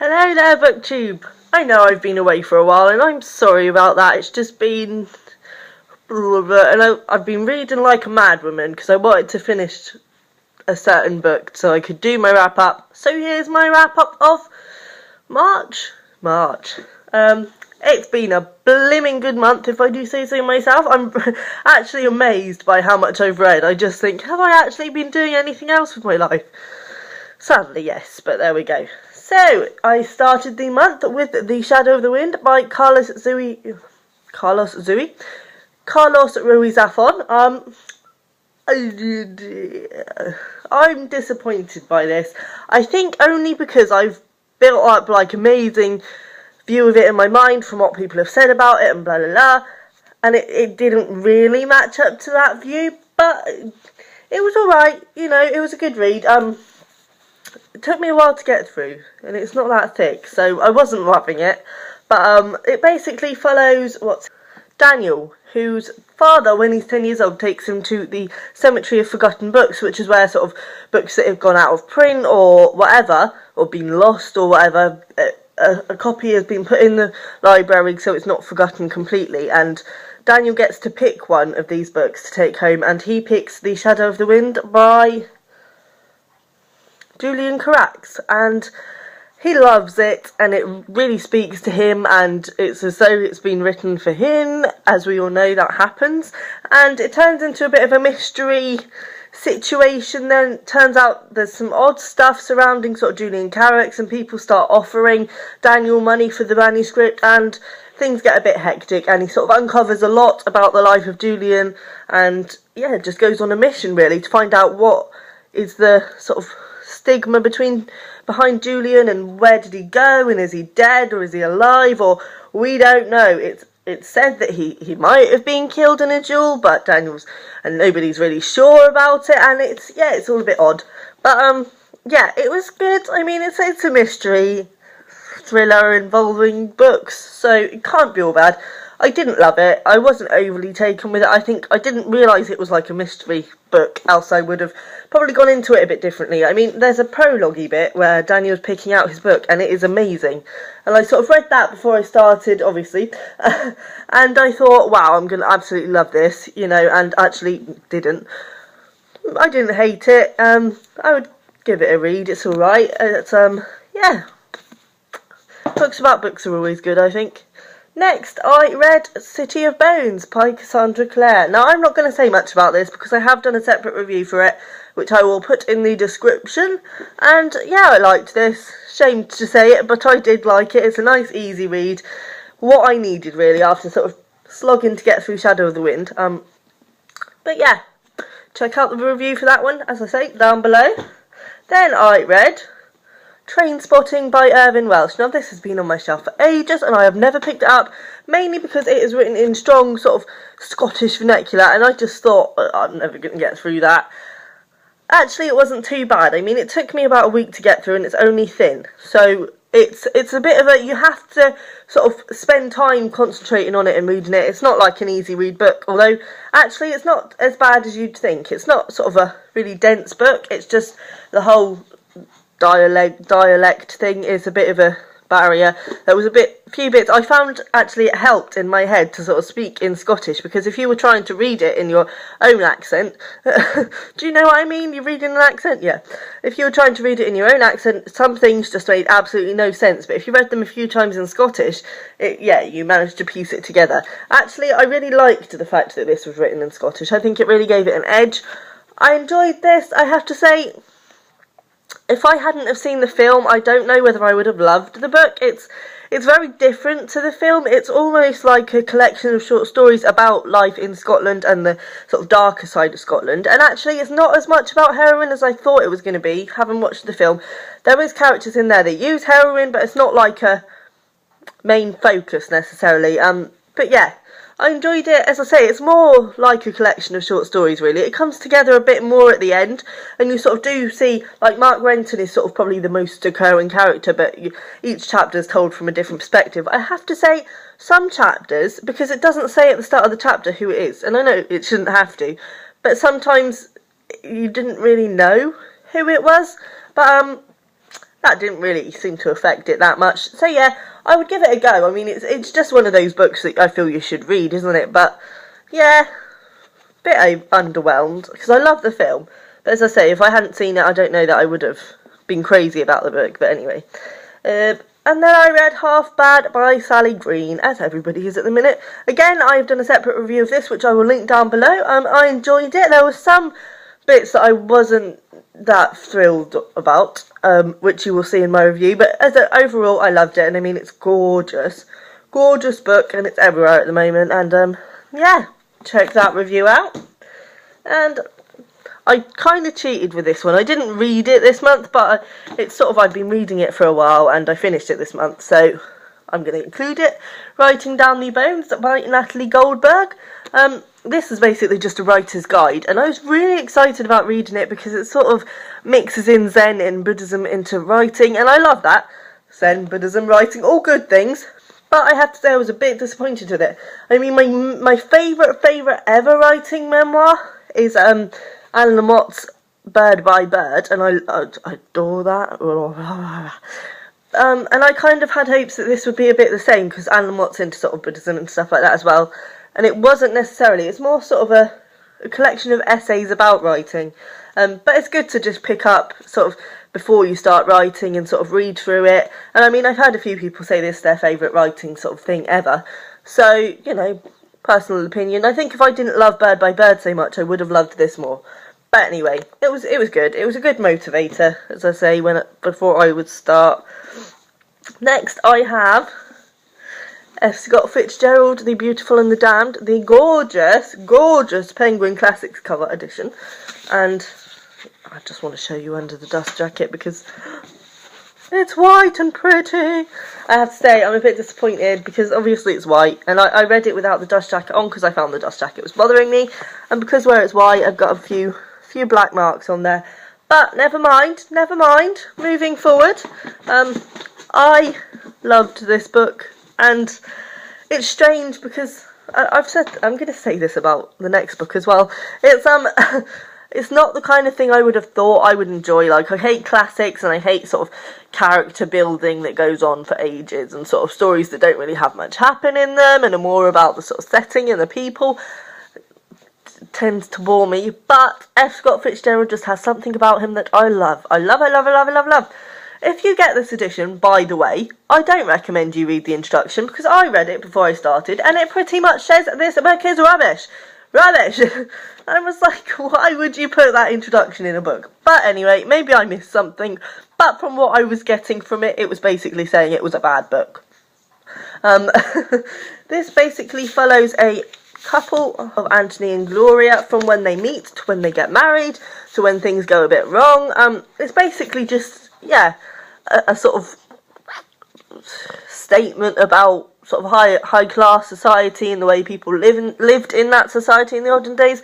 Hello there, BookTube. I know I've been away for a while, and I'm sorry about that. It's just been... and I've been reading like a madwoman, because I wanted to finish a certain book so I could do my wrap-up. So here's my wrap-up of March. It's been a blimmin' good month, if I do say so myself. I'm actually amazed by how much I've read. I just think, have I actually been doing anything else with my life? Sadly, yes, but there we go. So, I started the month with The Shadow of the Wind by Carlos Ruiz Zafón. I'm disappointed by this. I think only because I've built up like amazing view of it in my mind from what people have said about it and blah blah blah, and it didn't really match up to that view, but it was alright, it was a good read. It took me a while to get through, and it's not that thick, so I wasn't loving it. But it basically follows Daniel, whose father, when he's 10 years old, takes him to the Cemetery of Forgotten Books, which is where sort of books that have gone out of print or whatever, or been lost or whatever, a copy has been put in the library so it's not forgotten completely, and Daniel gets to pick one of these books to take home, and he picks The Shadow of the Wind by Julian Carax, and he loves it, and it really speaks to him, and it's as though it's been written for him. As we all know, that happens, and it turns into a bit of a mystery situation. Then it turns out there's some odd stuff surrounding sort of Julian Carax, and people start offering Daniel money for the manuscript, and things get a bit hectic, and he sort of uncovers a lot about the life of Julian, and yeah, just goes on a mission really to find out what is the sort of stigma behind Julian, and where did he go, and is he dead or is he alive, or we don't know. It's said that he might have been killed in a duel, but nobody's really sure about it, and it's all a bit odd, but yeah, it was good. I mean, it's a mystery thriller involving books, so it can't be all bad. I didn't love it. I wasn't overly taken with it. I think I didn't realise it was like a mystery book, else I would have probably gone into it a bit differently. I mean, there's a prologue-y bit where Daniel's picking out his book, and it is amazing. And I sort of read that before I started, obviously, and I thought, wow, I'm going to absolutely love this, and actually didn't. I didn't hate it. I would give it a read. It's alright. Yeah. Books about books are always good, I think. Next, I read City of Bones by Cassandra Clare. Now, I'm not going to say much about this because I have done a separate review for it, which I will put in the description. And yeah, I liked this. Shame to say it, but I did like it. It's a nice, easy read. What I needed, really, after sort of slogging to get through Shadow of the Wind. But yeah, check out the review for that one, as I say, down below. Then I read Trainspotting by Irvine Welsh. Now, this has been on my shelf for ages, and I have never picked it up, mainly because it is written in strong sort of Scottish vernacular, and I just thought, I'm never going to get through that. Actually, it wasn't too bad. I mean, it took me about a week to get through, and it's only thin, so it's a bit of you have to sort of spend time concentrating on it and reading it. It's not like an easy read book, although actually it's not as bad as you'd think. It's not sort of a really dense book, it's just the whole dialect thing is a bit of a barrier. There was few bits I found actually it helped in my head to sort of speak in Scottish, because if you were trying to read it in your own accent, do you know what I mean? You read in an accent, yeah. If you were trying to read it in your own accent, some things just made absolutely no sense. But if you read them a few times in Scottish, you managed to piece it together. Actually, I really liked the fact that this was written in Scottish. I think it really gave it an edge. I enjoyed this, I have to say. If I hadn't have seen the film, I don't know whether I would have loved the book. It's very different to the film. It's almost like a collection of short stories about life in Scotland and the sort of darker side of Scotland. And actually, it's not as much about heroin as I thought it was going to be, having watched the film. There is characters in there that use heroin, but it's not like a main focus necessarily. But yeah, I enjoyed it. As I say, it's more like a collection of short stories, really. It comes together a bit more at the end, and you sort of do see, like, Mark Renton is sort of probably the most occurring character, but each chapter is told from a different perspective. I have to say, some chapters, because it doesn't say at the start of the chapter who it is, and I know it shouldn't have to, but sometimes you didn't really know who it was, but that didn't really seem to affect it that much. So yeah, I would give it a go. I mean, it's just one of those books that I feel you should read, isn't it? But yeah, bit underwhelmed, because I love the film. But as I say, if I hadn't seen it, I don't know that I would have been crazy about the book. But anyway. And then I read Half Bad by Sally Green, as everybody is at the minute. Again, I've done a separate review of this, which I will link down below. I enjoyed it. There were some bits that I wasn't that thrilled about, which you will see in my review. But overall, I loved it. And I mean, it's gorgeous. Gorgeous book, and it's everywhere at the moment. And yeah, check that review out. And I kind of cheated with this one. I didn't read it this month, but it's sort of, I've been reading it for a while and I finished it this month, so I'm going to include it. Writing Down the Bones by Natalie Goldberg. This is basically just a writer's guide, and I was really excited about reading it because it sort of mixes in Zen and Buddhism into writing, and I love that. Zen, Buddhism, writing, all good things. But I have to say I was a bit disappointed with it. I mean, my favourite ever writing memoir is Anne Lamott's Bird by Bird, and I adore that. And I kind of had hopes that this would be a bit the same, because Anne Lamott's into sort of Buddhism and stuff like that as well. And it wasn't necessarily. It's more sort of a collection of essays about writing. But it's good to just pick up sort of before you start writing and sort of read through it. And I mean, I've heard a few people say this is their favourite writing sort of thing ever. So, you know, personal opinion. I think if I didn't love Bird by Bird so much, I would have loved this more. But anyway, it was good. It was a good motivator, as I say, before I would start. Next, I have F. Scott Fitzgerald, The Beautiful and the Damned, the gorgeous Penguin Classics cover edition. And I just want to show you under the dust jacket because it's white and pretty. I have to say, I'm a bit disappointed because obviously it's white, and I read it without the dust jacket on because I found the dust jacket was bothering me, and because where it's white, I've got a few black marks on there. But never mind. Moving forward, I loved this book, and it's strange because I'm going to say this about the next book as well. It's not the kind of thing I would have thought I would enjoy. Like, I hate classics and I hate sort of character building that goes on for ages and sort of stories that don't really have much happen in them and are more about the sort of setting and the people. It tends to bore me. But F. Scott Fitzgerald just has something about him that I love. I love. If you get this edition, by the way, I don't recommend you read the introduction because I read it before I started and it pretty much says this book is rubbish. I was like, why would you put that introduction in a book? But anyway, maybe I missed something. But from what I was getting from it, it was basically saying it was a bad book. This basically follows a couple of Anthony and Gloria from when they meet to when they get married to when things go a bit wrong. It's basically just, yeah, a sort of statement about sort of high class society and the way people lived in that society in the olden days,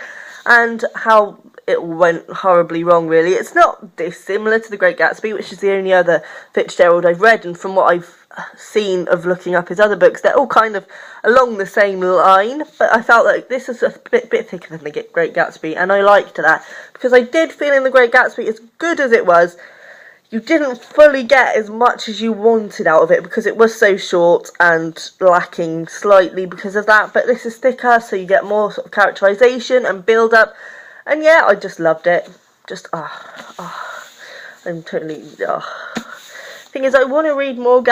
and how it went horribly wrong, really. It's not dissimilar to The Great Gatsby, which is the only other Fitzgerald I've read, and from what I've seen of looking up his other books, they're all kind of along the same line, but I felt like this is a bit thicker than The Great Gatsby, and I liked that, because I did feel in The Great Gatsby, as good as it was, you didn't fully get as much as you wanted out of it because it was so short and lacking slightly because of that. But this is thicker, so you get more sort of characterization and build up. And yeah, I just loved it. I'm totally. Thing is, I want to read more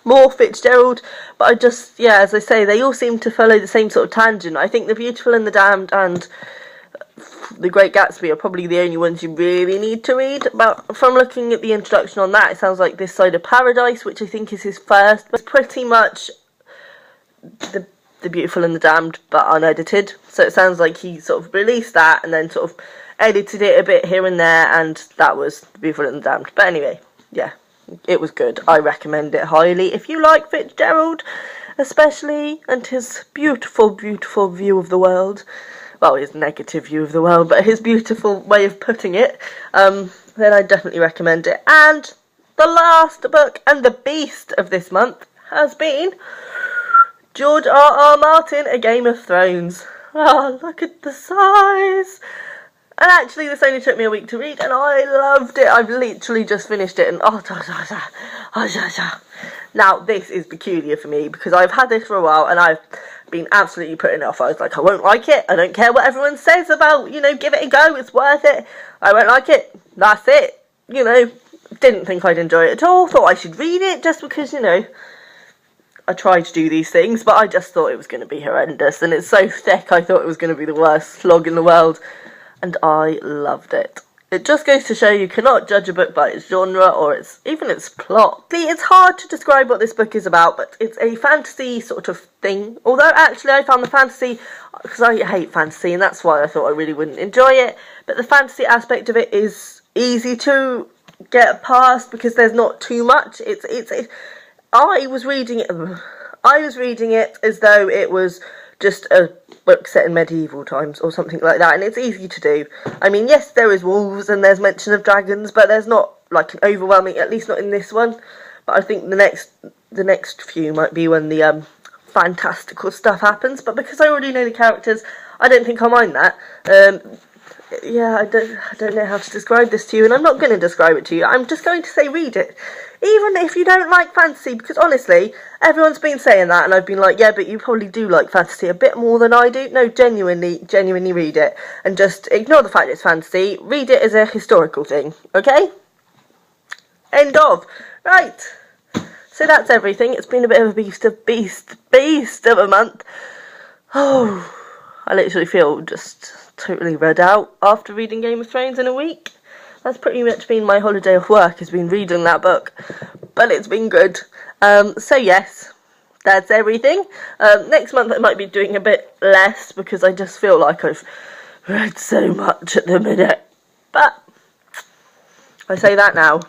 more Fitzgerald, but I just, yeah, as I say, they all seem to follow the same sort of tangent. I think The Beautiful and the Damned and The Great Gatsby are probably the only ones you really need to read, but from looking at the introduction on that, it sounds like This Side of Paradise, which I think is his first, but it's pretty much the Beautiful and the Damned, but unedited, so it sounds like he sort of released that and then sort of edited it a bit here and there, and that was The Beautiful and the Damned. But anyway, yeah, it was good. I recommend it highly if you like Fitzgerald, especially, and his beautiful view of the world. Well, his negative view of the world, but his beautiful way of putting it, then I definitely recommend it. And the last book and the beast of this month has been George R.R. Martin, A Game of Thrones. Oh, look at the size! And actually, this only took me a week to read, and I loved it. I've literally just finished it, and now this is peculiar for me because I've had this for a while, and I've been absolutely putting it off. I was like, I won't like it. I don't care what everyone says about, give it a go. It's worth it. I won't like it. That's it. Didn't think I'd enjoy it at all. Thought I should read it just because, I tried to do these things, but I just thought it was going to be horrendous, and it's so thick. I thought it was going to be the worst slog in the world, and I loved it. It just goes to show you cannot judge a book by its genre or even its plot. See, it's hard to describe what this book is about, but it's a fantasy sort of thing. Although, actually, I found the fantasy, because I hate fantasy, and that's why I thought I really wouldn't enjoy it, but the fantasy aspect of it is easy to get past because there's not too much. I was reading it as though it was just a book set in medieval times or something like that, and it's easy to do. I mean, yes, there is wolves and there's mention of dragons, but there's not like an overwhelming, at least not in this one. But I think the next few might be when the fantastical stuff happens. But because I already know the characters, I don't think I'll mind that. Yeah, I don't know how to describe this to you, and I'm not going to describe it to you. I'm just going to say read it. Even if you don't like fantasy, because honestly, everyone's been saying that, and I've been like, yeah, but you probably do like fantasy a bit more than I do. No, genuinely read it, and just ignore the fact it's fantasy. Read it as a historical thing, okay? End of. Right. So that's everything. It's been a bit of a beast of a month. Oh, I literally feel just totally read out after reading Game of Thrones in a week. That's pretty much been my holiday off work, has been reading that book. But it's been good. So yes, that's everything. Next month I might be doing a bit less because I just feel like I've read so much at the minute. But I say that now.